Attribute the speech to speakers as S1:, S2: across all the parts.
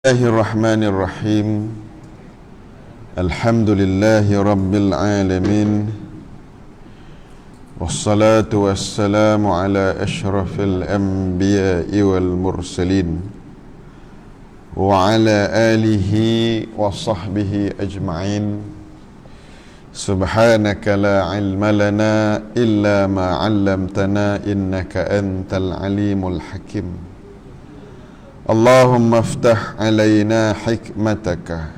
S1: Bismillahirrahmanirrahim. Alhamdulillahi rabbil alamin. Wassalatu wassalamu ala ashrafil anbiya'i wal mursalin wa ala alihi wa sahbihi ajma'in. Subhanaka la ilma lana illa ma 'allamtana innaka antal alimul hakim. Allahumma aftah alaina hikmataka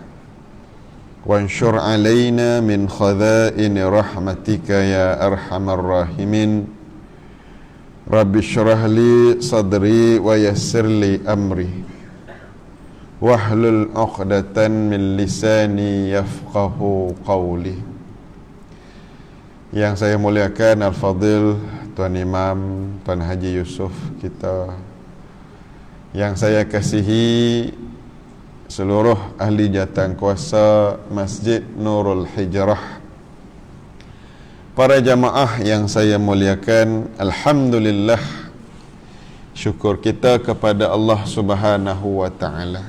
S1: wanshur alaina min khadhaini rahmatika ya arhamar rahimin. Rabbi shrah li sadri wa yassir li amri wahlul 'uqdatan min lisani yafqahu qawli. Yang saya muliakan Al-Fadhil Tuan Imam Tuan Haji Yusuf kita, yang saya kasihi seluruh ahli jawatan kuasa Masjid Nurul Hijrah, para jamaah yang saya muliakan, alhamdulillah, syukur kita kepada Allah Subhanahu wa taala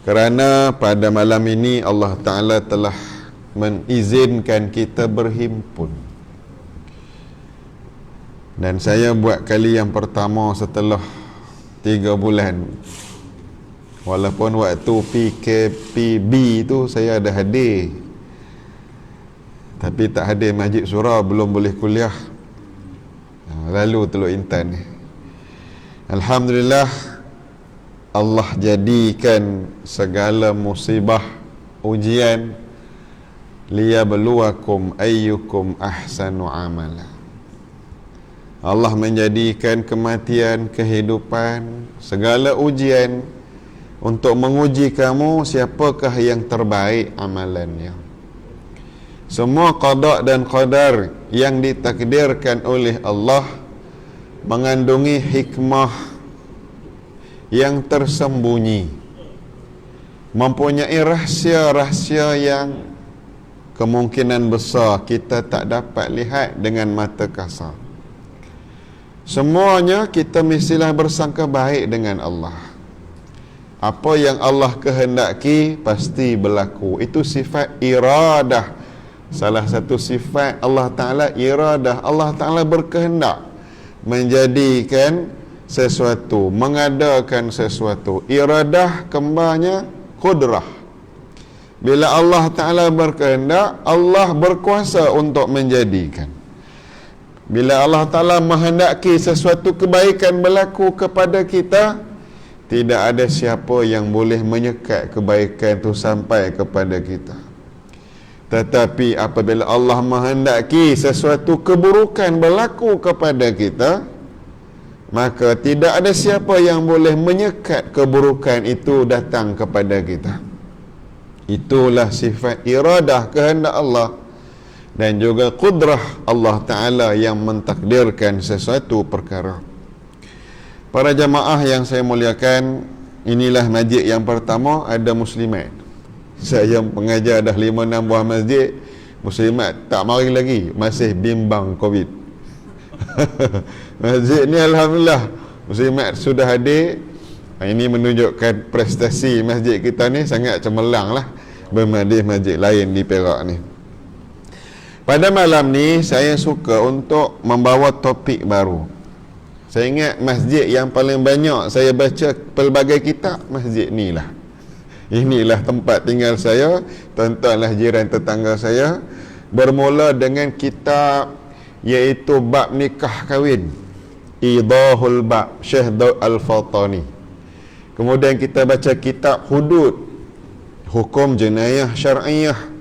S1: kerana pada malam ini Allah taala telah mengizinkan kita berhimpun. Dan saya buat kali yang pertama setelah 3 bulan. Walaupun waktu PKPB tu saya ada hadir, tapi tak hadir Masjid Surau, belum boleh kuliah. Lalu Teluk Intan ni, alhamdulillah, Allah jadikan segala musibah ujian liyabluwakum ayyukum ahsanu amala. Allah menjadikan kematian, kehidupan, segala ujian untuk menguji kamu siapakah yang terbaik amalannya. Semua qada dan qadar yang ditakdirkan oleh Allah mengandungi hikmah yang tersembunyi, mempunyai rahsia-rahsia yang kemungkinan besar kita tak dapat lihat dengan mata kasar. Semuanya kita mestilah bersangka baik dengan Allah. Apa yang Allah kehendaki pasti berlaku. Itu sifat iradah. Salah satu sifat Allah Ta'ala iradah. Allah Ta'ala berkehendak menjadikan sesuatu, mengadakan sesuatu. Iradah kembarnya qudrah. Bila Allah Ta'ala berkehendak, Allah berkuasa untuk menjadikan. Bila Allah Ta'ala menghendaki sesuatu kebaikan berlaku kepada kita, tidak ada siapa yang boleh menyekat kebaikan itu sampai kepada kita. Tetapi apabila Allah menghendaki sesuatu keburukan berlaku kepada kita, maka tidak ada siapa yang boleh menyekat keburukan itu datang kepada kita. Itulah sifat iradah, kehendak Allah, dan juga qudrah Allah Ta'ala yang mentakdirkan sesuatu perkara. Para jamaah yang saya muliakan, inilah masjid yang pertama ada muslimat. Saya pengajar dah 5-6 buah masjid, muslimat tak mari lagi, masih bimbang Covid. Masjid ni alhamdulillah muslimat sudah hadir. Ini menunjukkan prestasi masjid kita ni sangat cemerlang lah berbanding masjid lain di Perak ni. Pada malam ni saya suka untuk membawa topik baru. Saya ingat masjid yang paling banyak saya baca pelbagai kitab, masjid ni lah. Inilah tempat tinggal saya, tuan-tuanlah jiran tetangga saya. Bermula dengan kitab iaitu bab nikah kahwin, Idahul Bab, Syekh Daud Al-Fatani. Kemudian kita baca kitab hudud, hukum jenayah syar'iyah.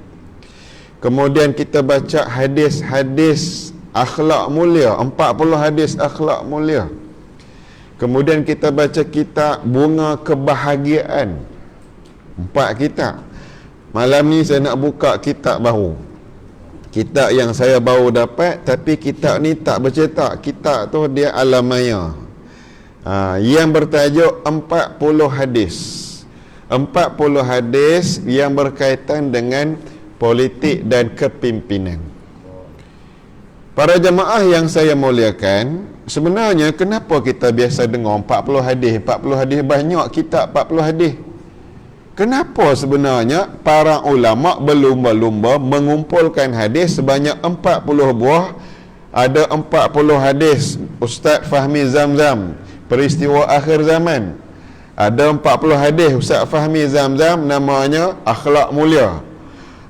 S1: Kemudian kita baca hadis-hadis akhlak mulia, 40 hadis akhlak mulia. Kemudian kita baca kitab bunga kebahagiaan, 4 kitab. Malam ni saya nak buka kitab baru, kitab yang saya baru dapat, tapi kitab ni tak bercetak. Kitab tu dia alamaya, yang bertajuk 40 hadis. 40 hadis yang berkaitan dengan politik dan kepimpinan. Para jemaah yang saya muliakan, sebenarnya kenapa kita biasa dengar 40 hadis, 40 hadis banyak kitab 40 hadis? Kenapa sebenarnya para ulama berlumba-lumba mengumpulkan hadis sebanyak 40 buah? Ada 40 hadis Ustaz Fahmi Zamzam, peristiwa akhir zaman. Ada 40 hadis Ustaz Fahmi Zamzam, namanya akhlak mulia.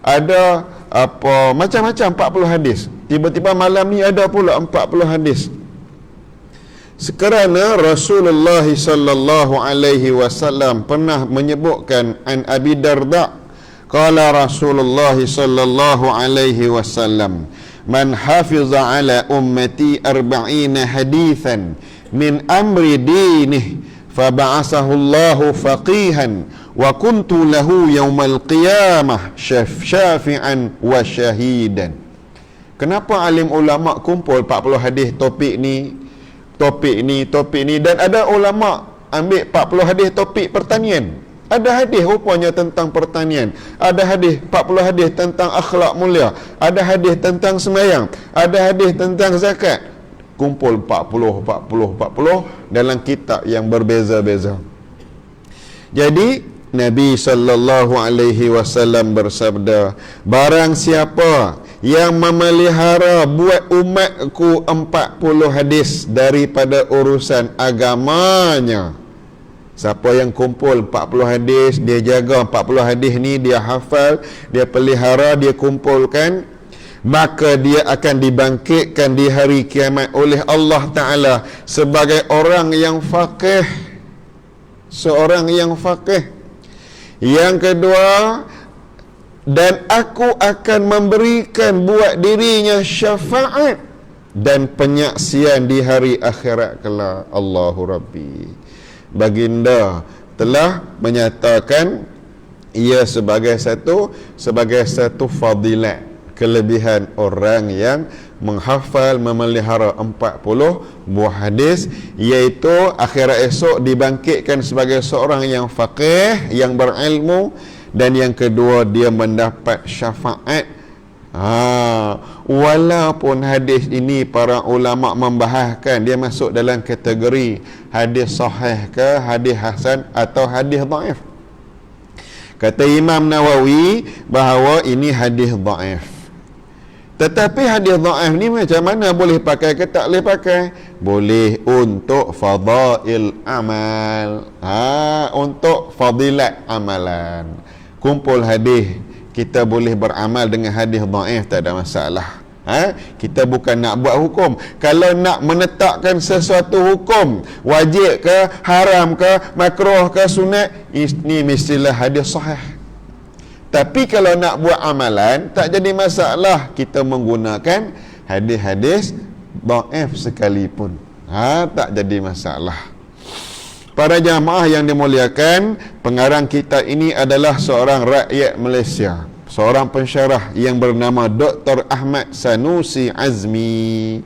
S1: Ada apa macam-macam 40 hadis. Tiba-tiba malam ni ada pula 40 hadis. Sekerana Rasulullah sallallahu alaihi wasallam pernah menyebutkan an Abi Darda, qala Rasulullah sallallahu alaihi wasallam, man hafiza ala ummati 40 hadithan min amri dinih faba'asahu Allahu faqihan wa kuntu lahu yaumal qiyamah syafi'an wa syahidan. Kenapa alim ulama kumpul 40 hadis topik ni dan ada ulama ambil 40 hadis topik pertanian. Ada hadis rupanya tentang pertanian, ada hadis 40 hadis tentang akhlak mulia, ada hadis tentang sembahyang, ada hadis tentang zakat. Kumpul 40 dalam kitab yang berbeza-beza. Jadi Nabi sallallahu alaihi wasallam bersabda, barang siapa yang memelihara buat umatku 40 hadis daripada urusan agamanya. Siapa yang kumpul 40 hadis, dia jaga 40 hadis ni, dia hafal, dia pelihara, dia kumpulkan, maka dia akan dibangkitkan di hari kiamat oleh Allah Ta'ala sebagai orang yang faqih. Seorang yang faqih. Yang kedua, dan aku akan memberikan buat dirinya syafaat dan penyaksian di hari akhirat kelak. Allahu Rabbi. Baginda telah menyatakan ia sebagai satu fadilat, kelebihan orang yang menghafal, memelihara 40 buah hadis, iaitu akhirat esok dibangkitkan sebagai seorang yang faqih, yang berilmu, dan yang kedua dia mendapat syafaat. Walaupun hadis ini para ulama membahaskan dia masuk dalam kategori hadis sahih ke hadis hasan atau hadis dhaif. Kata Imam Nawawi bahawa ini hadis dhaif. Tetapi hadis dhaif ni macam mana boleh pakai ke tak boleh pakai? Boleh untuk fadail amal. Untuk fadilat amalan. Kumpul hadis, kita boleh beramal dengan hadis dhaif, tak ada masalah. Kita bukan nak buat hukum. Kalau nak menetapkan sesuatu hukum, wajib ke, haram ke, makruh ke, sunat, ini mestilah hadis sahih. Tapi kalau nak buat amalan, tak jadi masalah kita menggunakan hadis-hadis dhaif sekalipun. Tak jadi masalah. Para jamaah yang dimuliakan, pengarang kitab ini adalah seorang rakyat Malaysia, seorang pensyarah yang bernama Dr. Ahmad Sanusi Azmi.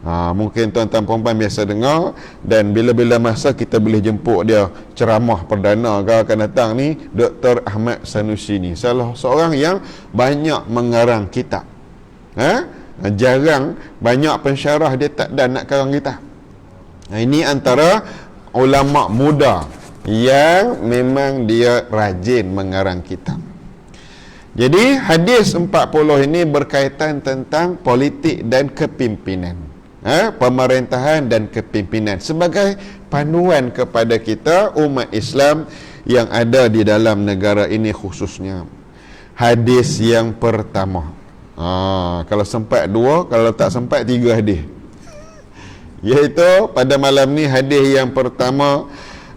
S1: Mungkin tuan-tuan perempuan biasa dengar, dan bila-bila masa kita boleh jemput dia ceramah perdana ke akan datang ni, Dr. Ahmad Sanusi ni salah seorang yang banyak mengarang kitab. Jarang banyak pensyarah dia tak ada nak karang kitab. Ini antara ulama muda yang memang dia rajin mengarang kitab. Jadi hadis 40 ini berkaitan tentang politik dan kepimpinan, pemerintahan dan kepimpinan sebagai panduan kepada kita umat Islam yang ada di dalam negara ini khususnya. Hadis yang pertama, kalau sempat 2, kalau tak sempat 3 hadis, iaitu pada malam ni hadis yang pertama,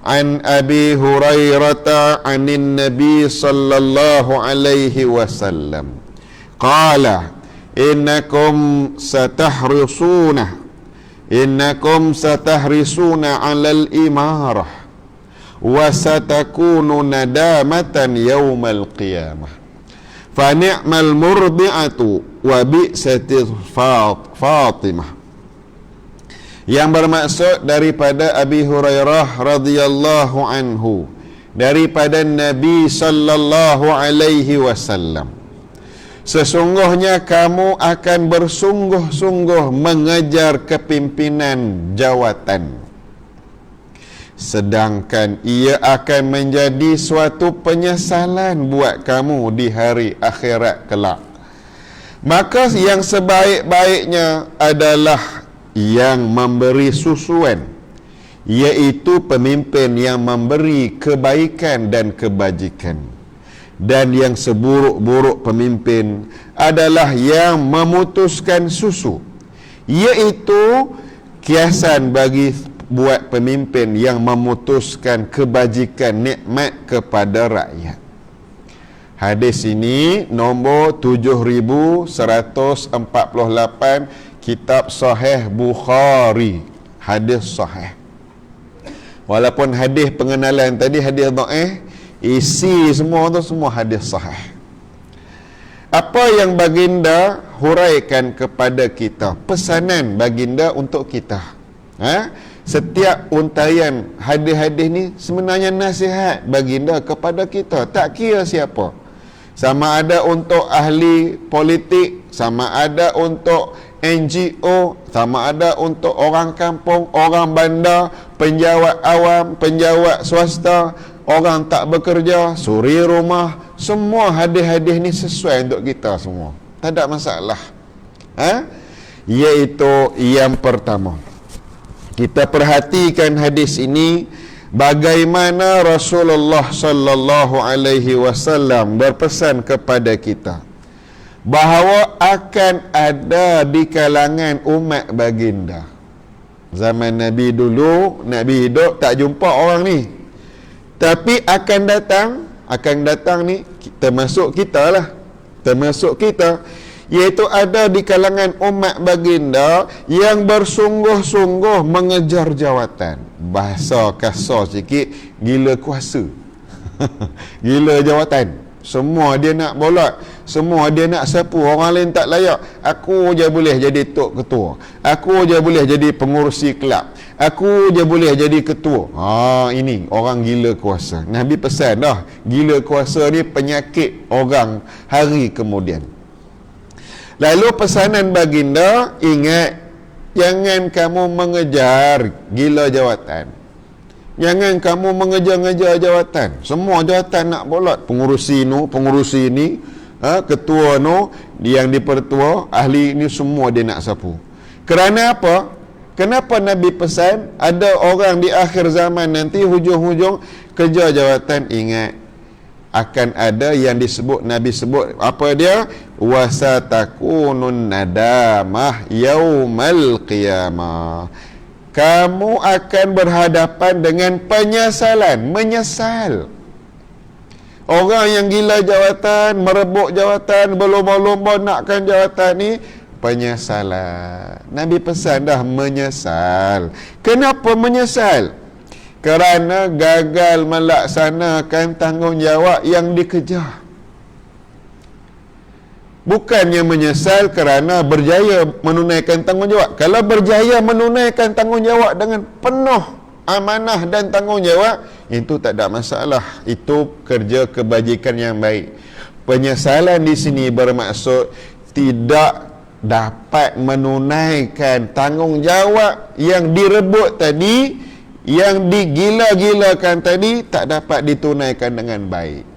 S1: an Abi Hurairah anin Nabi sallallahu alaihi wasallam qala innakum satahrisuna 'alal imarah wa satakunu nadamatan yaumal qiyamah fa ni'mal murdi'atu wa bi'satil Fatimah. Yang bermaksud daripada Abi Hurairah radhiyallahu anhu, daripada Nabi sallallahu alaihi wasallam, Sesungguhnya kamu akan bersungguh-sungguh mengejar kepimpinan jawatan, sedangkan ia akan menjadi suatu penyesalan buat kamu di hari akhirat kelak. Maka yang sebaik-baiknya adalah yang memberi susuan, iaitu pemimpin yang memberi kebaikan dan kebajikan. Dan yang seburuk-buruk pemimpin adalah yang memutuskan susu, iaitu kiasan bagi buat pemimpin yang memutuskan kebajikan nikmat kepada rakyat. Hadis ini nombor 7148, kitab Sahih Bukhari. Hadis sahih. Walaupun hadis pengenalan tadi hadis dhaif, isi semua tu semua hadis sahih. Apa yang baginda huraikan kepada kita, pesanan baginda untuk kita, setiap untayan hadis-hadis ni sebenarnya nasihat baginda kepada kita, tak kira siapa, sama ada untuk ahli politik, sama ada untuk NGO, sama ada untuk orang kampung, orang bandar, penjawat awam, penjawat swasta, orang tak bekerja, suri rumah, semua hadis-hadis ni sesuai untuk kita semua, tak ada masalah. Iaitu yang pertama, kita perhatikan hadis ini, bagaimana Rasulullah sallallahu alaihi wasallam berpesan kepada kita bahawa akan ada di kalangan umat baginda. Zaman Nabi dulu, Nabi hidup tak jumpa orang ni, tapi akan datang ni, termasuk kita lah, termasuk kita, iaitu ada di kalangan umat baginda yang bersungguh-sungguh mengejar jawatan. Bahasa kasar sikit, gila kuasa. Gila jawatan. Semua dia nak bolat, semua dia nak sapu, orang lain tak layak. Aku je boleh jadi tok ketua, aku je boleh jadi pengurusi kelab, aku je boleh jadi ketua. Ini orang gila kuasa. Nabi pesan dah, gila kuasa ni penyakit orang hari kemudian. Lalu pesanan baginda, ingat, jangan kamu mengejar gila jawatan. Jangan kamu mengejar-ngejar jawatan. Semua jawatan nak bolat. Pengurusi ni, ketua yang dipertua, ahli ni, semua dia nak sapu. Kerana apa? Kenapa Nabi pesan ada orang di akhir zaman nanti hujung-hujung kejar jawatan? Ingat, akan ada yang disebut, Nabi sebut apa dia? Wasatakunun nadamah yaumal qiyamah. Kamu akan berhadapan dengan penyesalan, menyesal. Orang yang gila jawatan, merebut jawatan, berlomba-lomba nakkan jawatan ni, penyesalan. Nabi pesan dah menyesal. Kenapa menyesal? Kerana gagal melaksanakan tanggungjawab yang dikejar. Bukannya menyesal kerana berjaya menunaikan tanggungjawab. Kalau berjaya menunaikan tanggungjawab dengan penuh amanah dan tanggungjawab, itu tak ada masalah. Itu kerja kebajikan yang baik. Penyesalan di sini bermaksud tidak dapat menunaikan tanggungjawab yang direbut tadi, yang digila-gilakan tadi, tak dapat ditunaikan dengan baik.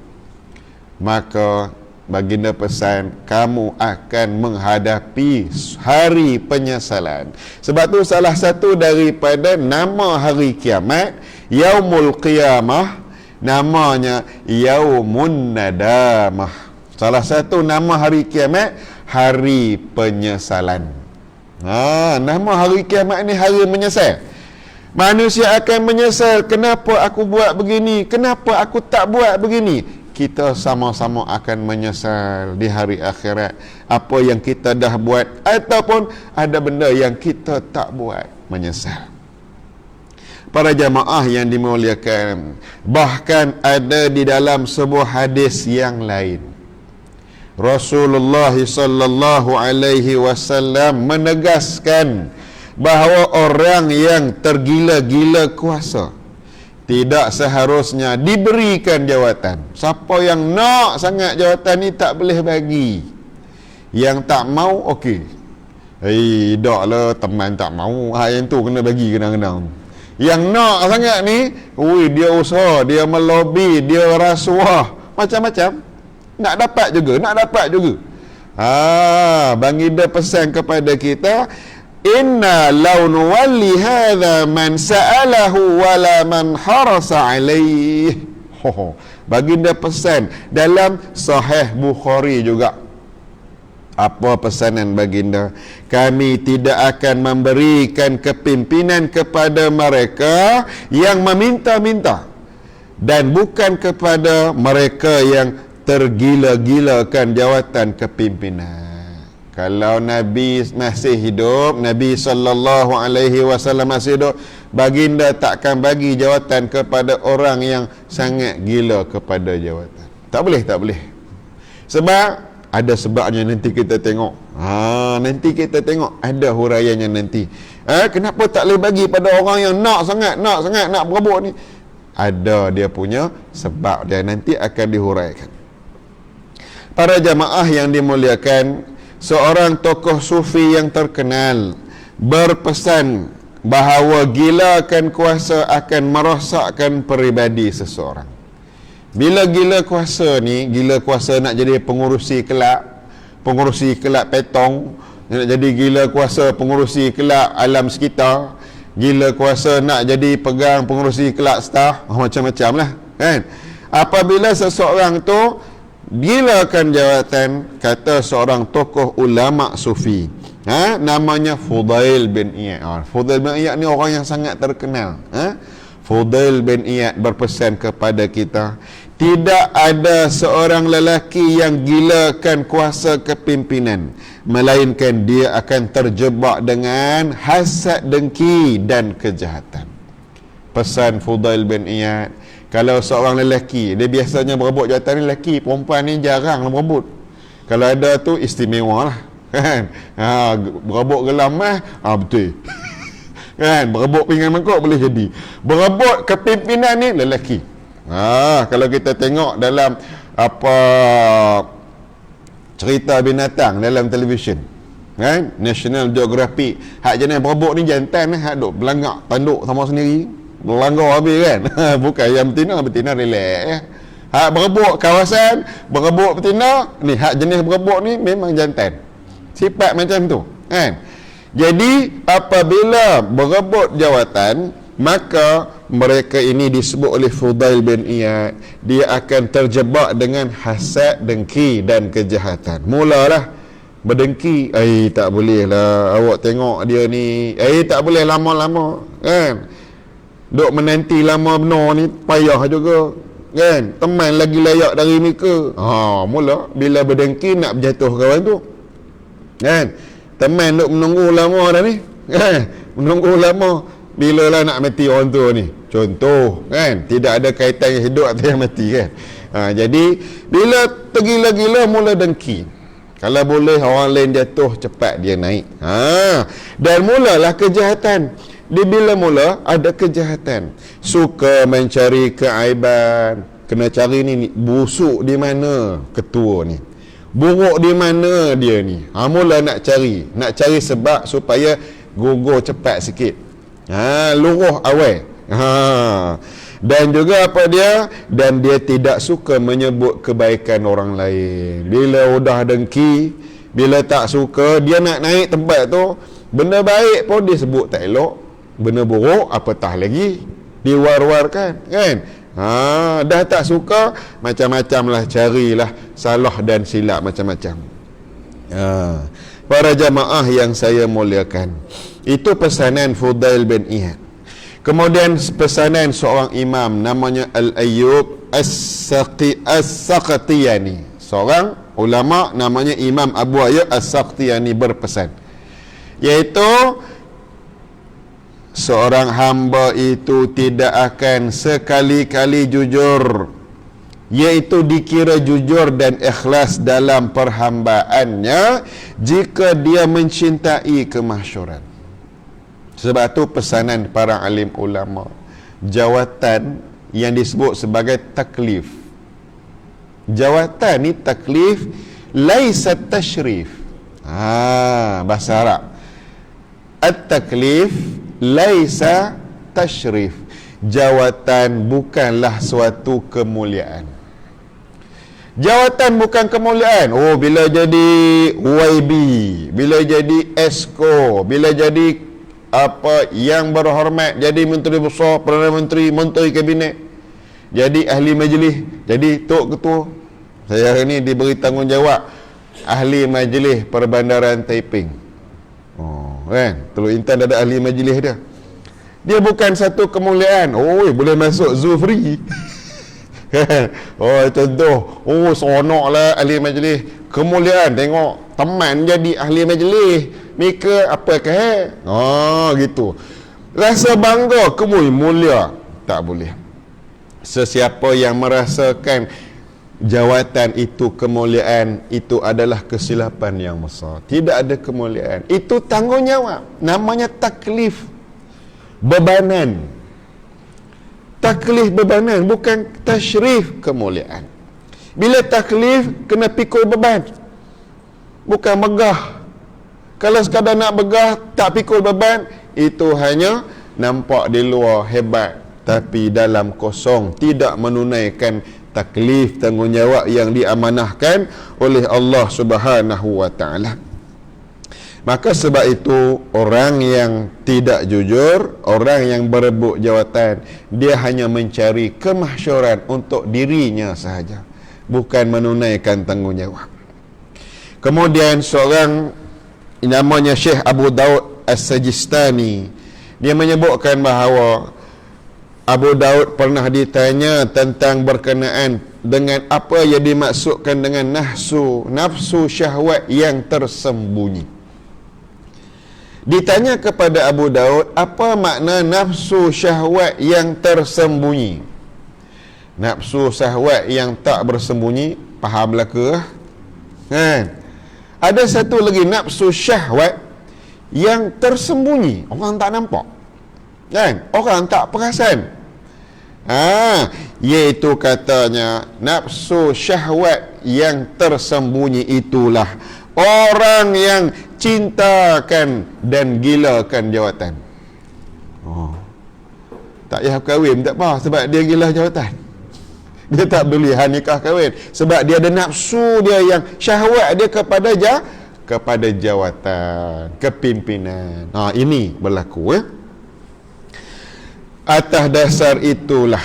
S1: Maka baginda pesan, kamu akan menghadapi hari penyesalan. Sebab tu salah satu daripada nama hari kiamat, Yaumul Qiyamah, namanya Yaumun Nadamah. Salah satu nama hari kiamat, hari penyesalan. Nama hari kiamat ni hari menyesal. Manusia akan menyesal, kenapa aku buat begini, kenapa aku tak buat begini. Kita sama-sama akan menyesal di hari akhirat apa yang kita dah buat, ataupun ada benda yang kita tak buat, menyesal. Para jamaah yang dimuliakan, bahkan ada di dalam sebuah hadis yang lain, Rasulullah sallallahu alaihi wasallam menegaskan bahawa orang yang tergila-gila kuasa tidak seharusnya diberikan jawatan. Siapa yang nak sangat jawatan ni tak boleh bagi. Yang tak mau okey. Tak lah, teman tak mau, yang tu kena bagi kena-kena. Yang nak sangat ni, dia usaha, dia melobi, dia rasuah, macam-macam. Nak dapat juga. Baginda pesan kepada kita, inna law nuwalli hadha man sa'alahu wala man harasa alaih. Baginda pesan dalam Sahih Bukhari juga. Apa pesanan baginda? Kami tidak akan memberikan kepimpinan kepada mereka yang meminta-minta, dan bukan kepada mereka yang tergila-gilakan jawatan kepimpinan. Kalau Nabi masih hidup, Nabi SAW masih hidup, baginda takkan bagi jawatan kepada orang yang sangat gila kepada jawatan. Tak boleh. Sebab ada sebabnya, nanti kita tengok. Nanti kita tengok ada huraiannya nanti. Kenapa tak boleh bagi pada orang yang nak sangat nak berebut ni? Ada dia punya sebab dia, nanti akan dihuraikan. Para jamaah yang dimuliakan, seorang tokoh sufi yang terkenal berpesan bahawa gilakan kuasa akan merosakkan peribadi seseorang. Bila gila kuasa nak jadi pengurusi kelab petong, nak jadi gila kuasa pengurusi kelab alam sekitar, gila kuasa nak jadi pegang pengurusi kelab staff, macam-macam lah kan. Apabila seseorang tu gilakan jawatan, kata seorang tokoh ulama sufi, namanya Fudail bin Iyad. Fudail bin Iyad ni orang yang sangat terkenal. Fudail bin Iyad berpesan kepada kita, tidak ada seorang lelaki yang gilakan kuasa kepimpinan, melainkan dia akan terjebak dengan hasad, dengki dan kejahatan. Pesan Fudail bin Iyad, kalau seorang lelaki, dia biasanya berebut jawatan ni lelaki, perempuan ni jarang berebut. Kalau ada tu istimewa lah kan. Berebut gelam betul kan, berebut pinggan mangkuk boleh jadi. Berebut kepimpinan ni lelaki. Kalau kita tengok dalam cerita binatang dalam televisyen kan, National Geographic, hak jenis berebut ni jantan hak duk berlangak tanduk sama sendiri, berlanggar habis kan. Bukan yang betina relax. Hak berebut kawasan, berebut betina ni, hak jenis berebut ni memang jantan, sifat macam tu kan. Jadi apabila berebut jawatan, maka mereka ini disebut oleh Fudail bin Iyad, dia akan terjebak dengan hasad, dengki dan kejahatan. Mulalah berdengki, tak boleh lah awak tengok dia ni, tak boleh lama-lama kan, duk menanti lama benar ni payah juga kan, teman lagi layak dari mereka. Mula bila berdengki nak berjatuh kawan tu kan, teman duk menunggu lama dah ni kan, menunggu lama, bila lah nak mati orang tua ni contoh kan, tidak ada kaitan yang hidup atau yang mati kan. Jadi bila tergila-gila mula dengki, kalau boleh orang lain jatuh, cepat dia naik. Dan mulalah kejahatan. Bila mula ada kejahatan, suka mencari keaiban, kena cari ni busuk di mana ketua ni, buruk di mana dia ni. Mula nak cari sebab supaya gugur cepat sikit, luruh awal. Dan juga apa dia, dan dia tidak suka menyebut kebaikan orang lain. Bila udah dengki, bila tak suka, dia nak naik tempat tu, benda baik pun dia sebut tak elok, benda buruk apatah lagi diwar-warkan kan. Dah tak suka, macam-macam lah, carilah salah dan silap macam-macam. Para jamaah yang saya muliakan, itu pesanan Fudail bin Iyad. Kemudian pesanan seorang imam namanya Al-Ayyub As-Saqtiyani, seorang ulama namanya Imam Abu Ayyub As-Saqtiyani berpesan, iaitu seorang hamba itu tidak akan sekali-kali jujur, iaitu dikira jujur dan ikhlas dalam perhambaannya jika dia mencintai kemasyhuran. Sebab tu pesanan para alim ulama, jawatan yang disebut sebagai taklif, jawatan ni taklif, laisa tashrif. Bahasa Arab. At-taklif laisa tashrif. Jawatan bukanlah suatu kemuliaan. Jawatan bukan kemuliaan. Oh, bila jadi YB, bila jadi Esko, bila jadi apa yang berhormat, jadi menteri besar, perdana menteri, menteri kabinet, jadi ahli majlis, jadi tok ketua. Saya hari ni diberi tanggungjawab ahli majlis perbandaran Taiping. Kan? Teluk Intan ada ahli majlis dia. Dia bukan satu kemuliaan. Oh, boleh masuk zoo free. Contoh, seronok lah ahli majlis. Kemuliaan, tengok teman jadi ahli majlis. Mereka apa gitu. Rasa bangga, mulia. Tak boleh. Sesiapa yang merasakan jawatan itu kemuliaan, itu adalah kesilapan yang besar. Tidak ada kemuliaan. Itu tanggungjawab. Namanya taklif. Bebanan. Taklif bebanan, bukan tashrif kemuliaan. Bila taklif, kena pikul beban. Bukan megah. Kalau sekadar nak begah, tak pikul beban, itu hanya nampak di luar hebat, tapi dalam kosong, tidak menunaikan taklif, tanggungjawab yang diamanahkan oleh Allah Subhanahu wa ta'ala. Maka sebab itu, orang yang tidak jujur, orang yang berebut jawatan, dia hanya mencari kemahsyuran untuk dirinya sahaja, bukan menunaikan tanggungjawab. Kemudian seorang namanya Syekh Abu Daud As-Sajistani, dia menyebutkan bahawa Abu Daud pernah ditanya tentang berkenaan dengan apa yang dimaksudkan dengan nafsu syahwat yang tersembunyi. Ditanya kepada Abu Daud, apa makna nafsu syahwat yang tersembunyi? Nafsu syahwat yang tak bersembunyi, faham belaka? Kan? Ada satu lagi nafsu syahwat yang tersembunyi, orang tak nampak. Kan? Orang tak perasan. Iaitu katanya nafsu syahwat yang tersembunyi itulah orang yang cintakan dan gilakan jawatan. Tak payah kahwin, tak apa, sebab dia gila jawatan. Dia tak peduli nikah kahwin, sebab dia ada nafsu dia yang syahwat dia kepada jawatan, kepimpinan. Ini berlaku. Atas dasar itulah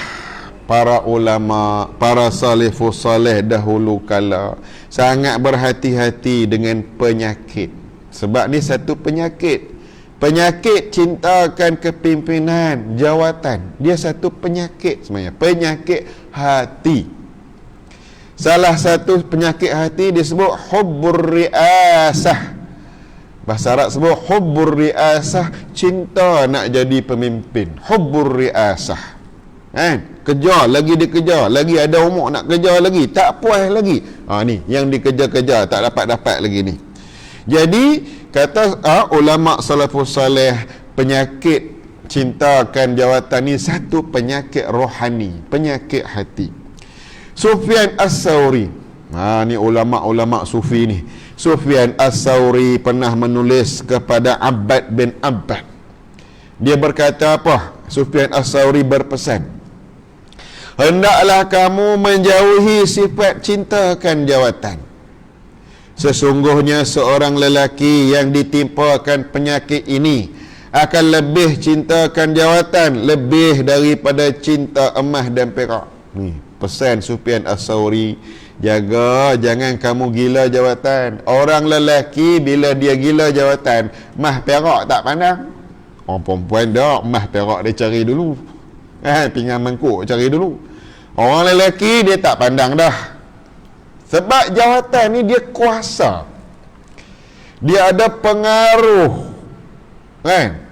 S1: para ulama, para salafus saleh dahulu kala sangat berhati-hati dengan penyakit. Sebab ni satu penyakit. Penyakit cintakan kepimpinan, jawatan. Dia satu penyakit sebenarnya. Penyakit hati. Salah satu penyakit hati disebut hubbur riasah. Bahasa Arab sebut hubbur riasah, cinta nak jadi pemimpin. Hubbur riasah. Kejar, lagi dikejar, lagi ada umur nak kejar lagi, tak puas lagi. Ni yang dikejar-kejar, tak dapat lagi ni. Jadi kata ulama salafus saleh, penyakit cintakan jawatan ni satu penyakit rohani, penyakit hati. Sufyan As-Sauri, ni ulama-ulama sufi ni. Sufyan As-Sauri pernah menulis kepada Abbad bin Abbad. Dia berkata apa? Sufyan As-Sauri berpesan, hendaklah kamu menjauhi sifat cintakan jawatan. Sesungguhnya seorang lelaki yang ditimpakan penyakit ini akan lebih cintakan jawatan lebih daripada cinta emas dan perak. Ni pesan Sufyan As-Sauri, jaga jangan kamu gila jawatan. Orang lelaki bila dia gila jawatan, emas perak tak pandang. Orang perempuan dah emas perak dia cari dulu. Pinggan mangkuk cari dulu. Orang lelaki dia tak pandang dah. Sebab jawatan ni dia kuasa. Dia ada pengaruh.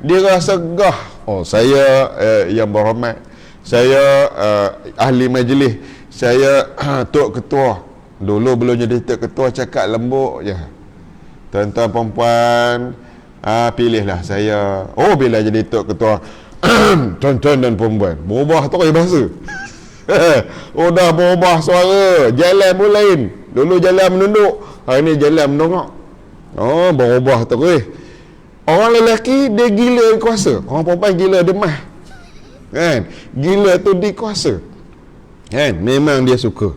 S1: Dia rasa gah. Saya yang berhormat. Saya ahli majlis. Saya tok ketua. Dulu belum jadi tok ketua cakap lembut je. Tuan-tuan perempuan, pilihlah saya. Bila jadi tok ketua, tuan-tuan dan perempuan, berubah terus bahasa. Dah berubah suara. Jalan pun lain. Dulu jalan menunduk, hari ni jalan mendongak. Oh, berubah terus. Orang lelaki dia gila kuasa, orang perempuan gila demah. Kan? Gila tu dikuasa. Kan? Memang dia suka.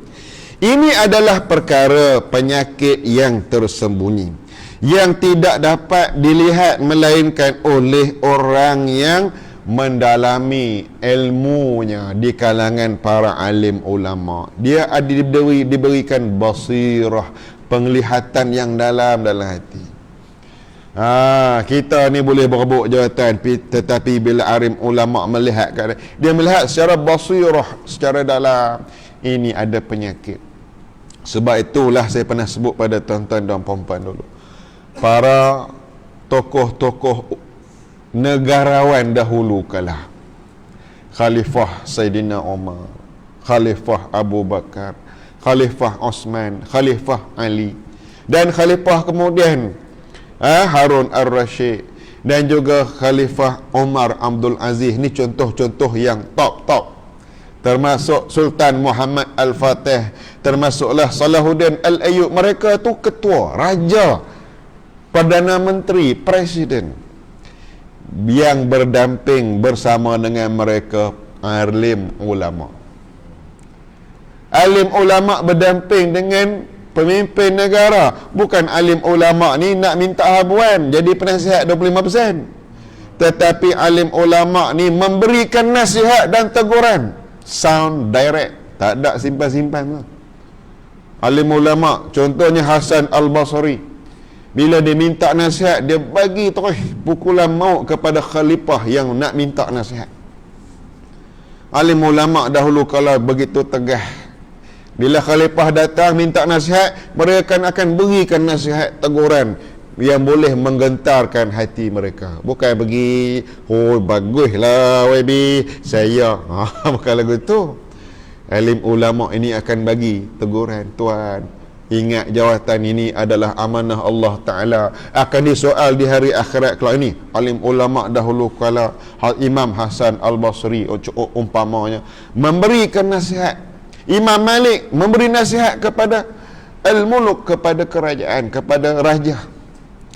S1: Ini adalah perkara penyakit yang tersembunyi, yang tidak dapat dilihat melainkan oleh orang yang mendalami ilmunya di kalangan para alim ulama. Dia ada diberikan basirah, penglihatan yang dalam hati. Kita ni boleh berebut jawatan, tetapi bila alim ulama melihat, dia melihat secara basirah, secara dalam. Ini ada penyakit. Sebab itulah saya pernah sebut pada tuan-tuan dan puan-puan dulu, para tokoh-tokoh negarawan dahulu kala, Khalifah Saidina Umar, Khalifah Abu Bakar, Khalifah Osman, Khalifah Ali, dan Khalifah kemudian Harun Ar-Rasyid, dan juga Khalifah Umar Abdul Aziz. Ni contoh-contoh yang top. Termasuk Sultan Muhammad Al-Fatih, termasuklah Salahuddin Al-Ayyub. Mereka tu ketua, raja, Perdana Menteri, Presiden, yang berdamping bersama dengan mereka alim ulama. Alim ulama berdamping dengan pemimpin negara. Bukan alim ulama ni nak minta habuan jadi penasihat 25%. Tetapi alim ulama ni memberikan nasihat dan teguran sound direct, tak ada simpan-simpan. Alim ulama contohnya Hasan Al-Basri, bila dia minta nasihat, dia bagi terus pukulan maut kepada khalifah yang nak minta nasihat. Alim ulama dahulu kala begitu tegas. Bila khalifah datang minta nasihat, mereka akan berikan nasihat teguran yang boleh menggentarkan hati mereka. Bukan bagi, oh baguslah Wabi, saya. Bukan lagu tu. Alim ulama ini akan bagi teguran, tuan, ingat jawatan ini adalah amanah Allah Ta'ala, akan disoal di hari akhirat. Kalau ini alim ulama dahulu kala, Imam Hasan Al-Basri umpamanya memberikan nasihat. Imam Malik memberi nasihat kepada al-muluk, kepada kerajaan, kepada raja.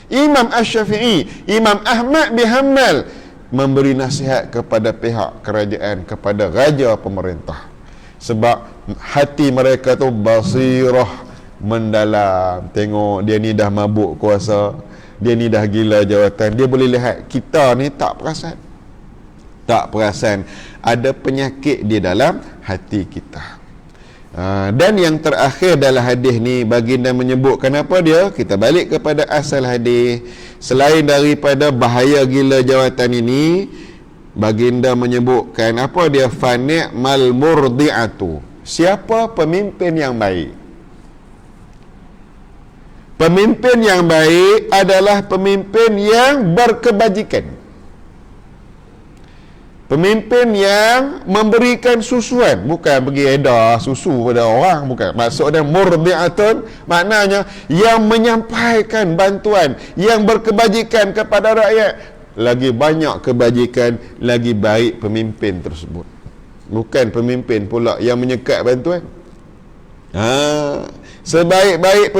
S1: Imam Asy-Syafi'i, Imam Ahmad bin Hanbal memberi nasihat kepada pihak kerajaan, kepada raja pemerintah. Sebab hati mereka tu basirah, mendalam. Tengok dia ni dah mabuk kuasa, dia ni dah gila jawatan. Dia boleh lihat. Kita ni tak perasan ada penyakit di dalam hati kita. Dan yang terakhir dalam hadis ni, baginda menyebutkan apa dia? Kita balik kepada asal hadis. Selain daripada bahaya gila jawatan ini, baginda menyebutkan apa dia? Fani'mal murdi'atu. Siapa pemimpin yang baik? Pemimpin yang baik adalah pemimpin yang berkebajikan. Pemimpin yang memberikan susuan, bukan bagi edar susu pada orang, bukan. Maksudnya murdi'atun, maknanya yang menyampaikan bantuan, yang berkebajikan kepada rakyat. Lagi banyak kebajikan, lagi baik pemimpin tersebut. Bukan pemimpin pula yang menyekat bantuan. Sebaik-baik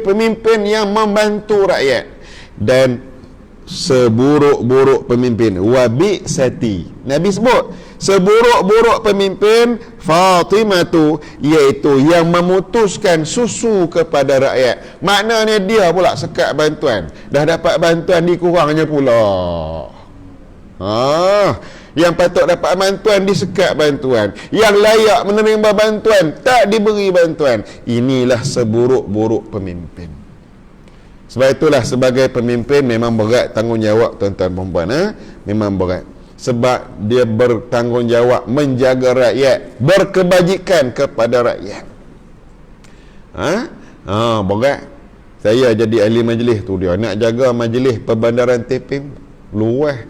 S1: pemimpin yang membantu rakyat. Dan seburuk-buruk pemimpin, wabi sati, Nabi sebut seburuk-buruk pemimpin Fatimah tu, iaitu yang memutuskan susu kepada rakyat. Maknanya dia pula sekat bantuan, dah dapat bantuan dikurangnya pula. Yang patut dapat bantuan disekat bantuan, yang layak menerima bantuan tak diberi bantuan. Inilah seburuk-buruk pemimpin. Sebab itulah sebagai pemimpin memang berat tanggungjawab, tuan-tuan perempuan, memang berat. Sebab dia bertanggungjawab menjaga rakyat, berkebajikan kepada rakyat. Berat. Saya jadi ahli majlis tu, dia nak jaga majlis Perbandaran Teping luas.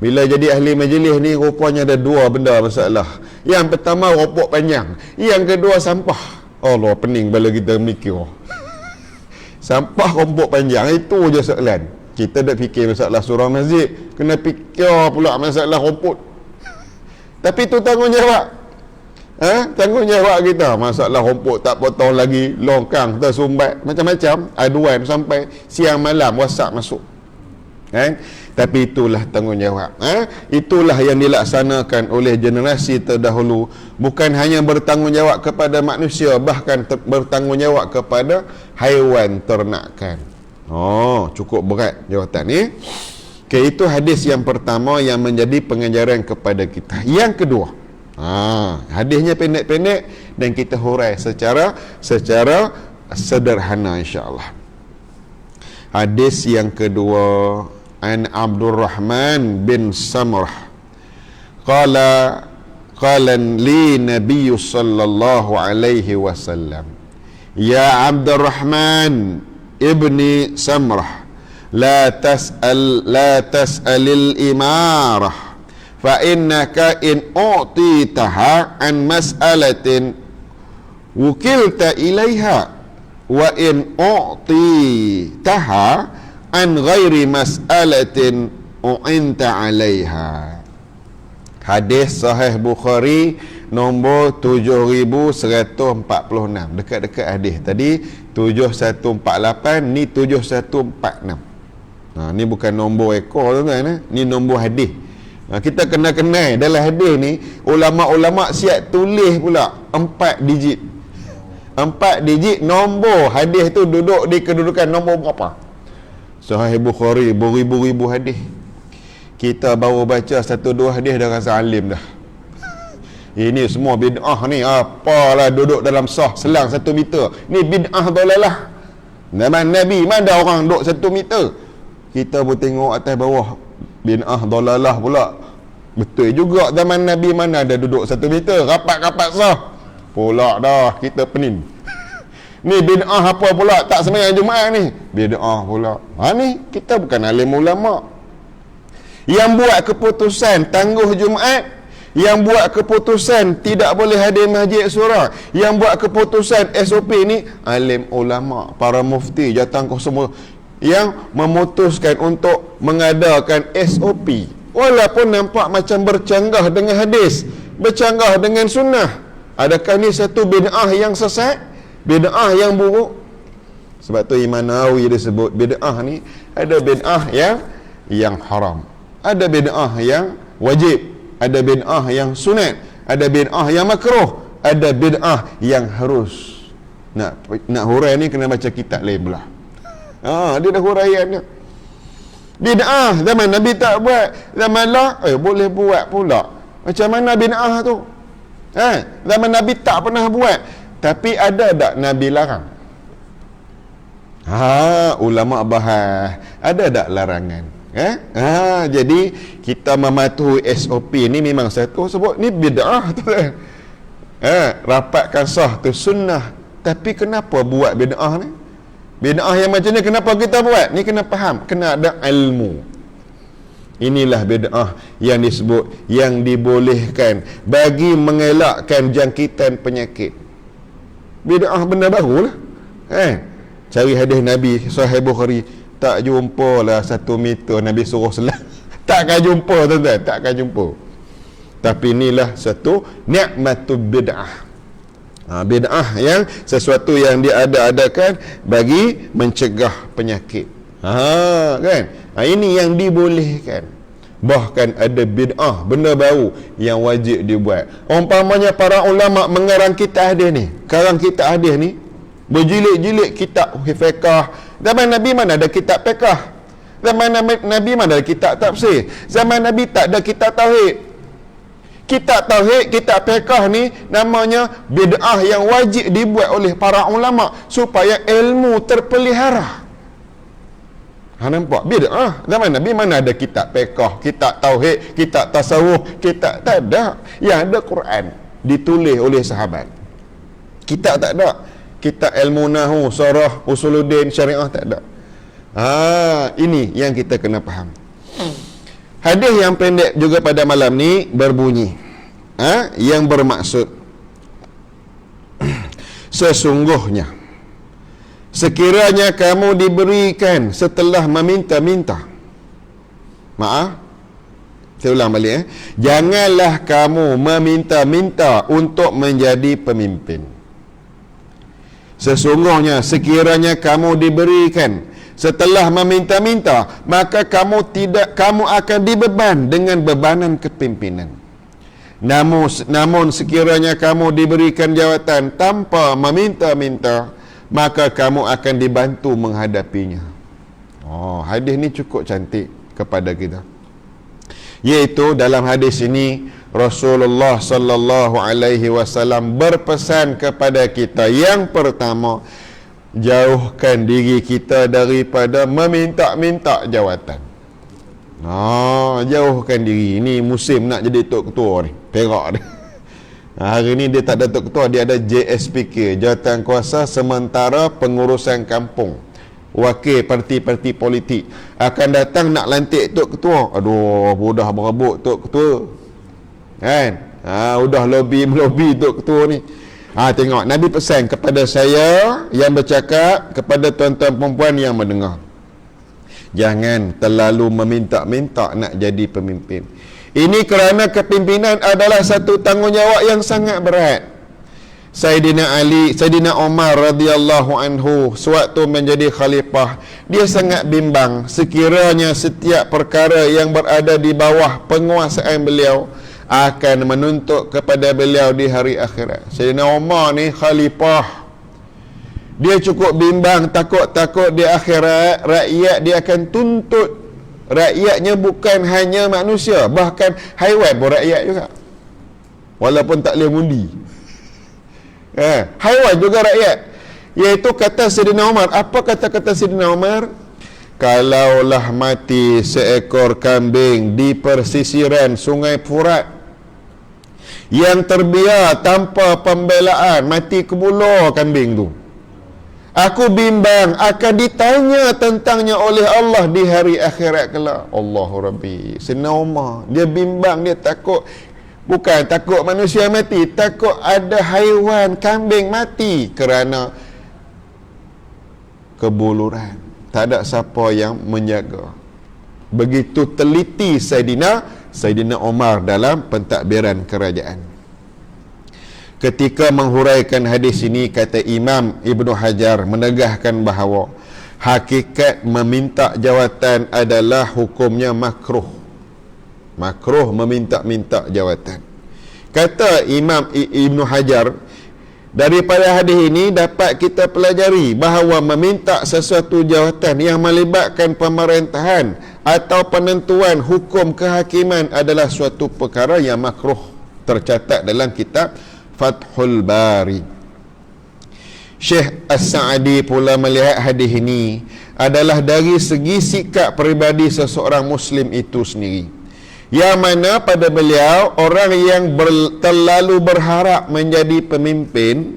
S1: Bila jadi ahli majlis ni, rupanya ada dua benda masalah. Yang pertama ropok panjang, yang kedua sampah. Allah, pening bila kita mikir. Sampah rompok panjang, itu je soalan. Kita dah fikir masalah surau masjid, kena fikir pula masalah rumput. Tapi itu tanggungjawab. Tanggungjawab kita. Masalah rumput tak potong lagi, longkang tersumbat, macam-macam aduan sampai siang malam WhatsApp masuk. Tapi itulah tanggungjawab. Itulah yang dilaksanakan oleh generasi terdahulu. Bukan hanya bertanggungjawab kepada manusia, bahkan bertanggungjawab kepada haiwan ternakan. Cukup berat jawatan ni. Okay, itu hadis yang pertama yang menjadi pengajaran kepada kita. Yang kedua, hadisnya pendek-pendek dan kita hurai secara sederhana insya-Allah. Hadis yang kedua, an Abdurrahman bin Samrah qala li Nabi sallallahu alaihi wasallam, ya Abdurrahman ibni Samrah, la tas'alil imarah fa innaka in u'titaha an mas'alatin wukilta ilaiha wa in u'titaha an ghairi mas'alatin u'inta 'alaiha. Hadis sahih Bukhari nombor 7146. Dekat-dekat hadis tadi 7148, ni 7146. Ni bukan nombor ekor tuan-tuan, ni nombor hadis. Kita kena kenal dalam hadis ni, ulama-ulama siap tulis pula 4 digit. 4 digit nombor hadis tu duduk di kedudukan nombor berapa. Sahih Bukhari beribu-ribu hadis. Kita baru baca 1-2 hadis dah rasa alim dah. Ini semua bid'ah ni. Apalah duduk dalam sah selang 1 meter. Ni bid'ah dalalah. Zaman Nabi mana orang duduk 1 meter. Kita pun tengok atas bawah, bid'ah dalalah pula. Betul juga zaman Nabi mana ada duduk 1 meter. Rapat-rapat sah pula dah kita pening. Ni bid'ah apa pula, tak sembahyang Jumaat ni, bid'ah pula. Ni kita bukan alim ulama. Yang buat keputusan tangguh Jumaat, yang buat keputusan tidak boleh hadir masjid surah, yang buat keputusan SOP ni alim ulama, para mufti, jatangkuh semua yang memutuskan untuk mengadakan SOP, walaupun nampak macam bercanggah dengan hadis, bercanggah dengan sunnah. Adakah ni satu bid'ah yang sesat, bid'ah yang buruk? Sebab tu Imam Nawawi dia sebut bid'ah ni ada bid'ah yang haram, ada bid'ah yang wajib, ada bid'ah yang sunat, ada bid'ah yang makruh, ada bid'ah yang harus. Nak hurai ni kena baca kitab lain pula. Dia dah huraiannya. Bid'ah zaman Nabi tak buat, zaman lah boleh buat pula. Macam mana bid'ah tu? Zaman Nabi tak pernah buat, tapi ada tak Nabi larang? Ulama bahas ada tak larangan? Jadi kita mematuhi SOP ni memang satu sebut ni bid'ah tu kan. Rapatkan sah tu sunnah, tapi kenapa buat bid'ah ni? Bid'ah yang macam ni kenapa kita buat? Ni kena faham, kena ada ilmu. Inilah bid'ah yang disebut yang dibolehkan bagi mengelakkan jangkitan penyakit. Bid'ah benda barulah. Cari hadis Nabi Sahih Bukhari, tak jumpa lah 1 meter Nabi suruh selang. Takkan jumpa tuan-tuan, takkan jumpa. Tapi inilah satu nikmatul bid'ah. Bid'ah yang sesuatu yang diada-adakan bagi mencegah penyakit. Kan? Ini yang dibolehkan. Bahkan ada bid'ah, benda baru yang wajib dibuat. Umpamanya para ulama mengarang kitab hadis ni, karang kitab hadis ni, berjilid-jilid kitab fiqh. Zaman Nabi mana ada kitab fiqh? Zaman Nabi mana ada kitab tafsir? Zaman Nabi tak ada kitab tauhid. Kitab tauhid, kitab fiqh ni namanya bid'ah yang wajib dibuat oleh para ulama supaya ilmu terpelihara. Nampak bid'ah. Zaman Nabi mana ada kitab fiqh, kitab tauhid, kitab tasawuf, kitab tak ada. Yang ada Quran ditulis oleh sahabat. Kitab tak ada. Kitab ilmu nahu, sarah, usuluddin, syariah tak ada. Ini yang kita kena faham. Hadis yang pendek juga pada malam ni berbunyi, yang bermaksud sesungguhnya sekiranya kamu diberikan setelah meminta-minta, maaf, Saya ulang balik. Janganlah kamu meminta-minta untuk menjadi pemimpin. Sesungguhnya sekiranya kamu diberikan setelah meminta-minta, maka kamu akan dibeban dengan bebanan kepimpinan. Namun sekiranya kamu diberikan jawatan tanpa meminta-minta, maka kamu akan dibantu menghadapinya. Hadis ni cukup cantik kepada kita. Iaitu dalam hadis ini Rasulullah sallallahu alaihi wasallam berpesan kepada kita, yang pertama, jauhkan diri kita daripada meminta-minta jawatan. Jauhkan diri. Ini musim nak jadi tok ketua ni, Perak ni. Hari ni dia tak ada tok ketua, dia ada JSPK, Jawatan Kuasa Sementara Pengurusan Kampung. Wakil parti-parti politik akan datang nak lantik tok ketua. Aduh, mudah berebut tok ketua, kan? Udah lobby tok ketua ni. Tengok, Nabi pesan kepada saya yang bercakap, kepada tuan-tuan perempuan yang mendengar, jangan terlalu meminta-minta nak jadi pemimpin. Ini kerana kepimpinan adalah satu tanggungjawab yang sangat berat. Sayyidina Umar radhiyallahu anhu sewaktu menjadi khalifah, dia sangat bimbang sekiranya setiap perkara yang berada di bawah penguasaan beliau akan menuntut kepada beliau di hari akhirat. Sayyidina Umar ni khalifah, dia cukup bimbang, takut di akhirat rakyat dia akan tuntut. Rakyatnya bukan hanya manusia, bahkan haiwan pun rakyat juga, walaupun tak boleh mundi. Haiwan juga rakyat. Iaitu kata Sayyidina Umar. Apa kata Sayyidina Umar? Kalaulah mati seekor kambing di persisiran Sungai Furat yang terbiar tanpa pembelaan, mati kebulo kambing tu, aku bimbang akan ditanya tentangnya oleh Allah di hari akhirat kelak. Allahu Rabbi. Sayyidina Umar, dia bimbang, dia takut. Bukan takut manusia mati, takut ada haiwan, kambing mati kerana kebuluran. Tak ada siapa yang menjaga. Begitu teliti Sayyidina Umar dalam pentadbiran kerajaan. Ketika menghuraikan hadis ini, kata Imam Ibn Hajar menegahkan bahawa hakikat meminta jawatan adalah hukumnya makruh. Makruh meminta-minta jawatan. Kata Imam Ibn Hajar, daripada hadis ini dapat kita pelajari bahawa meminta sesuatu jawatan yang melibatkan pemerintahan atau penentuan hukum kehakiman adalah suatu perkara yang makruh. Tercatat dalam kitab Fathul Bari. Syekh As-Sa'di pula melihat hadis ini adalah dari segi sikap peribadi seseorang Muslim itu sendiri, yang mana pada beliau orang yang terlalu berharap menjadi pemimpin,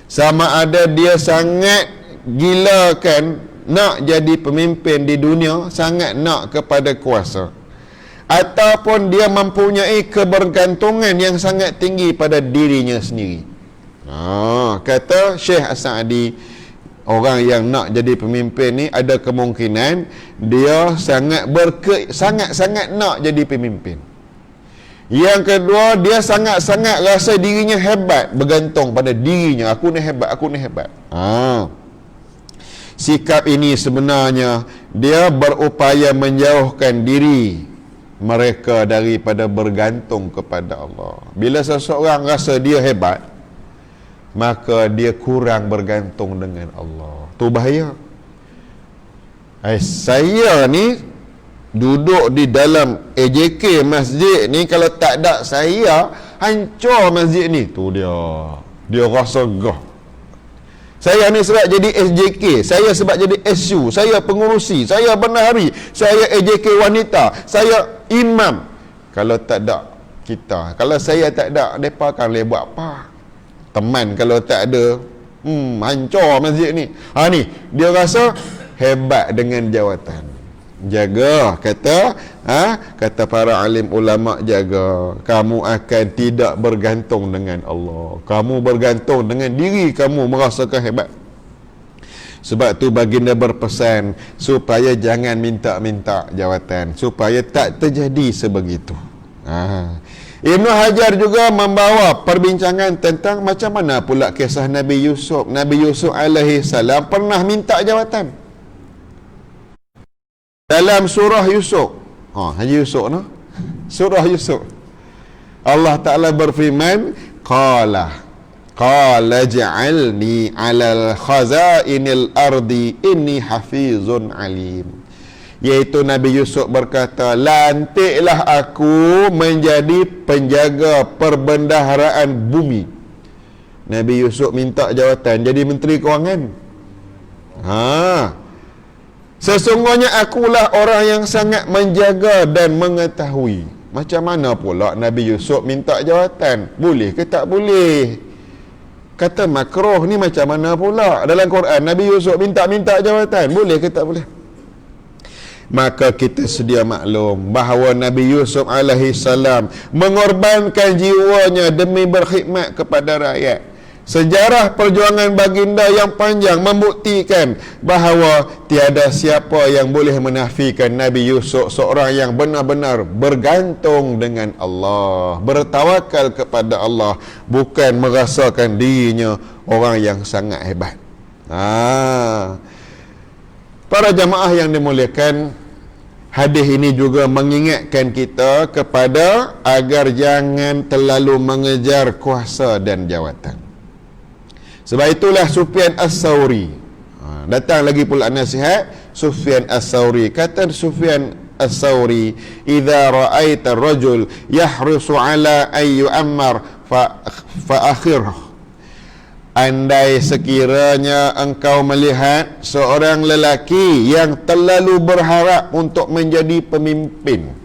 S1: sama ada dia sangat gilakan nak jadi pemimpin di dunia, sangat nak kepada kuasa, ataupun dia mempunyai kebergantungan yang sangat tinggi pada dirinya sendiri. Kata Syekh As-Sa'di, orang yang nak jadi pemimpin ni ada kemungkinan dia sangat-sangat nak jadi pemimpin. Yang kedua, dia sangat-sangat rasa dirinya hebat, bergantung pada dirinya. Aku ni hebat. Sikap ini sebenarnya dia berupaya menjauhkan diri mereka daripada bergantung kepada Allah. Bila seseorang rasa dia hebat, maka dia kurang bergantung dengan Allah. Tu bahaya. Saya ni duduk di dalam AJK masjid ni, kalau tak ada saya, hancur masjid ni. Tu dia rasa gah. Saya ni sebab jadi SJK, saya sebab jadi SU, saya pengurusi, saya bendahari, saya AJK wanita, saya imam. Kalau tak ada kita, kalau saya tak ada, mereka akan boleh buat apa? Teman kalau tak ada, hancur masjid ni. Ni dia rasa hebat dengan jawatan. Jaga, kata para alim ulama, jaga. Kamu akan tidak bergantung dengan Allah. Kamu bergantung dengan diri kamu, merasakan hebat. Sebab tu baginda berpesan supaya jangan minta-minta jawatan, supaya tak terjadi sebegitu. Ibnu Hajar juga membawa perbincangan tentang macam mana pula kisah Nabi Yusuf. Nabi Yusuf alaihi salam pernah minta jawatan. Dalam surah Yusuf. Haji Yusuf no? Surah Yusuf. Allah Ta'ala berfirman, Qala ja'alni 'alal khazainil ardi inni hafizun alim. Iaitu Nabi Yusuf berkata, lantiklah aku menjadi penjaga perbendaharaan bumi. Nabi Yusuf minta jawatan jadi menteri kewangan. Sesungguhnya akulah orang yang sangat menjaga dan mengetahui. Macam mana pula Nabi Yusuf minta jawatan? Boleh ke tak boleh? Kata makruh ni macam mana pula? Dalam Quran Nabi Yusuf minta jawatan, boleh ke tak boleh? Maka kita sedia maklum bahawa Nabi Yusuf alaihi salam mengorbankan jiwanya demi berkhidmat kepada rakyat. Sejarah perjuangan baginda yang panjang membuktikan bahawa tiada siapa yang boleh menafikan Nabi Yusuf seorang yang benar-benar bergantung dengan Allah, bertawakal kepada Allah, bukan merasakan dirinya orang yang sangat hebat. Para jamaah yang dimuliakan, hadis ini juga mengingatkan kita kepada agar jangan terlalu mengejar kuasa dan jawatan. Sebab itulah Sufyan As-Sauri, datang lagi pula nasihat Sufyan As-Sauri. Kata Sufyan As-Sauri, idza ra'aita ar-rajul yahrisu ala ay yu'ammar fa akhirhu. Andai sekiranya engkau melihat seorang lelaki yang terlalu berharap untuk menjadi pemimpin.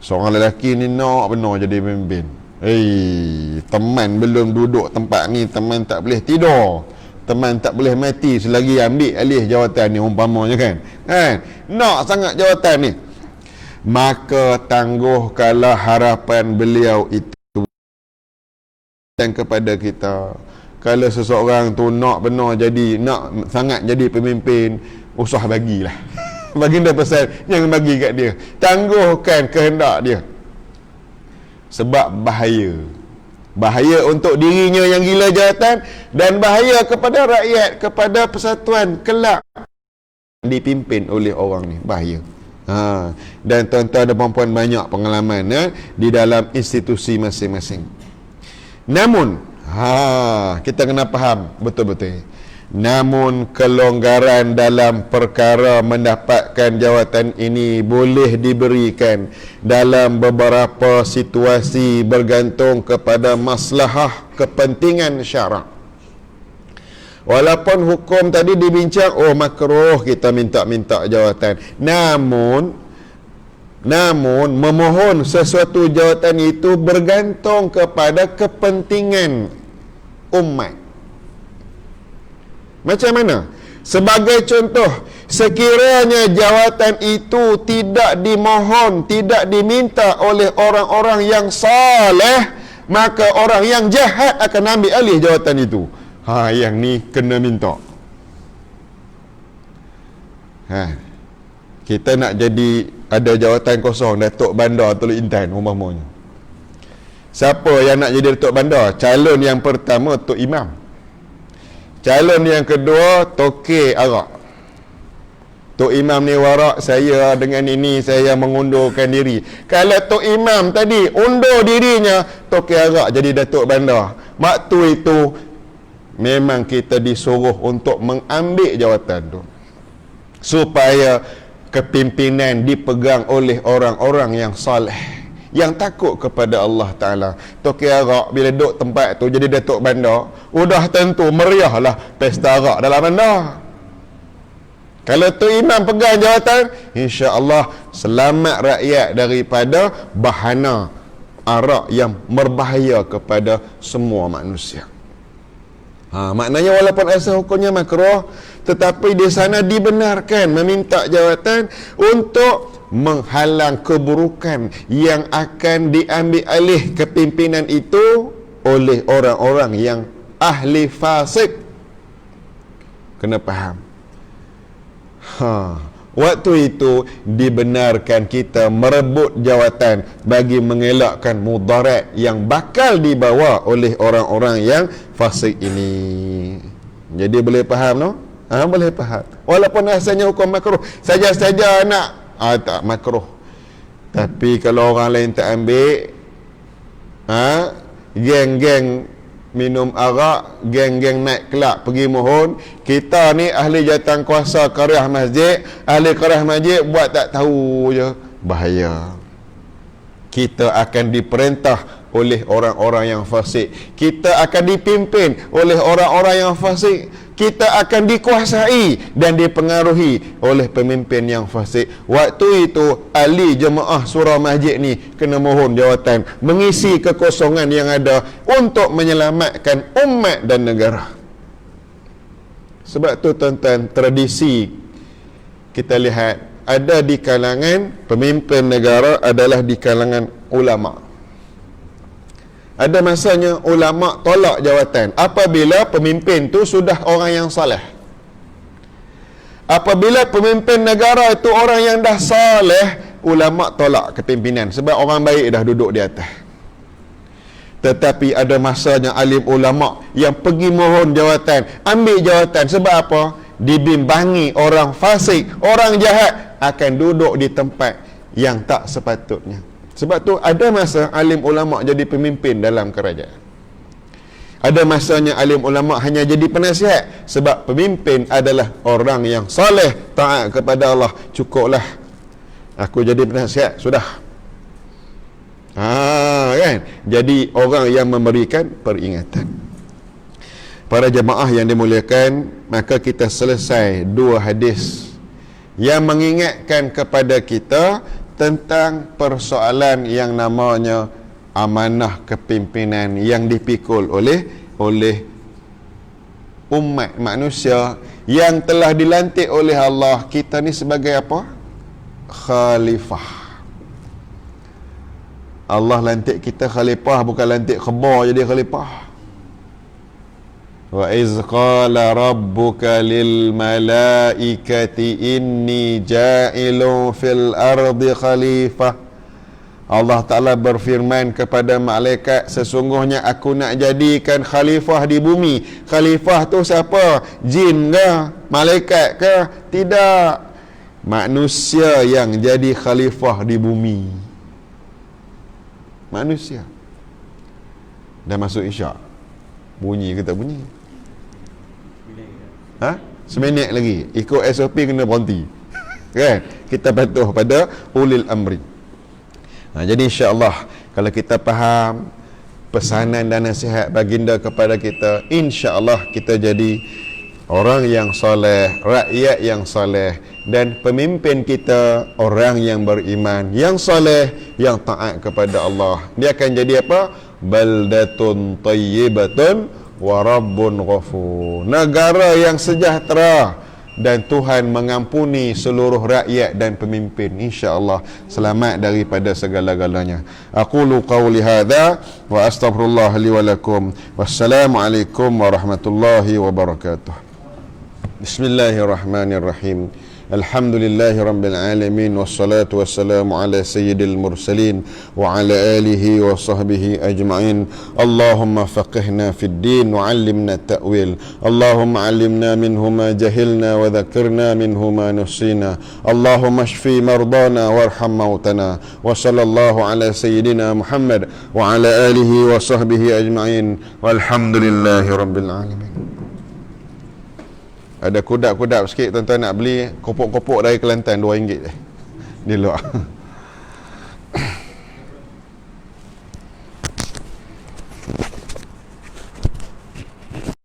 S1: Seorang lelaki ni nak benar jadi pemimpin. Teman belum duduk tempat ni, teman tak boleh tidur, teman tak boleh mati selagi ambil alih jawatan ni, umpamanya kan, nak sangat jawatan ni. Maka tangguhkanlah harapan beliau itu. Dan kepada kita, kalau seseorang tu nak benar jadi, nak sangat jadi pemimpin, usah bagilah. Baginda pesan, jangan bagi kat dia, tangguhkan kehendak dia. Sebab bahaya untuk dirinya yang gila jawatan, dan bahaya kepada rakyat, kepada persatuan kelak dipimpin oleh orang ni, bahaya. Dan tuan-tuan dan puan-puan banyak pengalaman di dalam institusi masing-masing. Namun kita kena faham betul-betul, namun kelonggaran dalam perkara mendapatkan jawatan ini boleh diberikan dalam beberapa situasi bergantung kepada maslahah kepentingan syarak. Walaupun hukum tadi dibincang, makruh kita minta-minta jawatan, namun memohon sesuatu jawatan itu bergantung kepada kepentingan umat. Macam mana? Sebagai contoh, sekiranya jawatan itu tidak dimohon, tidak diminta oleh orang-orang yang saleh, maka orang yang jahat akan ambil alih jawatan itu. Yang ni kena minta. Kita nak jadi, ada jawatan kosong, Datuk Bandar Teluk Intan umpamanya. Siapa yang nak jadi Datuk Bandar? Calon yang pertama Tok Imam. Calon yang kedua Tokek Arak. Tok Imam ni warak, saya dengan ini saya mengundurkan diri. Kalau Tok Imam tadi undur dirinya, Tokek Arak jadi Datuk Bandar. Waktu itu memang kita disuruh untuk mengambil jawatan tu, supaya kepimpinan dipegang oleh orang-orang yang saleh, yang takut kepada Allah Ta'ala. Tokek Arak bila duduk tempat tu jadi Datuk Bandar, udah tentu meriahlah pesta arak dalam bandar. Kalau Tok Imam pegang jawatan, insya-Allah selamat rakyat daripada bahana arak yang berbahaya kepada semua manusia. Maknanya walaupun asal hukumnya makruh, tetapi di sana dibenarkan meminta jawatan untuk menghalang keburukan yang akan diambil alih kepimpinan itu oleh orang-orang yang ahli fasik. Kena faham. Waktu itu dibenarkan kita merebut jawatan bagi mengelakkan mudarat yang bakal dibawa oleh orang-orang yang fasik ini. Jadi boleh faham, no? Boleh faham. Walaupun asalnya hukum makruh, saja-saja nak tak makruh. Tapi kalau orang lain tak ambil, geng-geng minum arak, geng-geng naik kelab pergi mohon, kita ni ahli jawatan kuasa karya masjid, ahli karya masjid buat tak tahu je, bahaya. Kita akan diperintah oleh orang-orang yang fasik, kita akan dipimpin oleh orang-orang yang fasik, kita akan dikuasai dan dipengaruhi oleh pemimpin yang fasik. Waktu itu ahli jemaah surau masjid ni kena mohon jawatan mengisi kekosongan yang ada untuk menyelamatkan umat dan negara. Sebab tu tuan-tuan, tradisi kita lihat ada di kalangan pemimpin negara adalah di kalangan ulama. Ada masanya ulama tolak jawatan apabila pemimpin tu sudah orang yang saleh. Apabila pemimpin negara itu orang yang dah saleh, ulama tolak kepimpinan sebab orang baik dah duduk di atas. Tetapi ada masanya alim ulama yang pergi mohon jawatan, ambil jawatan. Sebab apa? Dibimbangi orang fasik, orang jahat akan duduk di tempat yang tak sepatutnya. Sebab tu ada masa alim ulama jadi pemimpin dalam kerajaan. Ada masanya alim ulama hanya jadi penasihat sebab pemimpin adalah orang yang soleh, taat kepada Allah. Cukuplah aku jadi penasihat, sudah. Kan? Jadi orang yang memberikan peringatan. Para jemaah yang dimuliakan, maka kita selesai dua hadis yang mengingatkan kepada kita tentang persoalan yang namanya amanah kepimpinan yang dipikul oleh umat manusia yang telah dilantik oleh Allah. Kita ni sebagai apa? Khalifah. Allah lantik kita khalifah, bukan lantik khabar jadi khalifah. Wa iz qala rabbuka lil malaikati inni ja'ilun fil ardi khalifah. Allah Ta'ala berfirman kepada malaikat, sesungguhnya aku nak jadikan khalifah di bumi. Khalifah tu siapa? Jin ke? Malaikat ke? Tidak. Manusia yang jadi khalifah di bumi. Manusia. Dah masuk isyak. Bunyi ke tak bunyi? Seminit lagi. Ikut SOP kena berhenti. Kan? Kita patuh pada ulil amri. Jadi insya-Allah kalau kita faham pesanan dan nasihat baginda kepada kita, insya-Allah kita jadi orang yang soleh, rakyat yang soleh, dan pemimpin kita orang yang beriman, yang soleh, yang taat kepada Allah. Dia akan jadi apa? Baldatun tayyibatun wa rabbun ghafur. Negara yang sejahtera dan Tuhan mengampuni seluruh rakyat dan pemimpin. InsyaAllah selamat daripada segala-galanya. Aqulu qawli hadha wa astaghfirullah li wa lakum. Wassalamualaikum warahmatullahi wabarakatuh. Bismillahirrahmanirrahim. Alhamdulillahi rabbil alamin, wassalatu wassalamu ala sayyidil mursalin wa ala alihi wa sahbihi ajma'in. Allahumma faqihna fid din wa 'allimna ta'wil. Allahumma 'allimna minhu ma jahilna wa dhakkirna minhu ma nusina. Allahumma shfi mardana warham mautana. Wa sallallahu ala sayyidina Muhammad wa ala alihi wa sahbihi ajma'in. Walhamdulillahi rabbil alamin. Ada kudap-kudap sikit tuan-tuan nak beli kopok-kopok dari Kelantan RM2 di luar.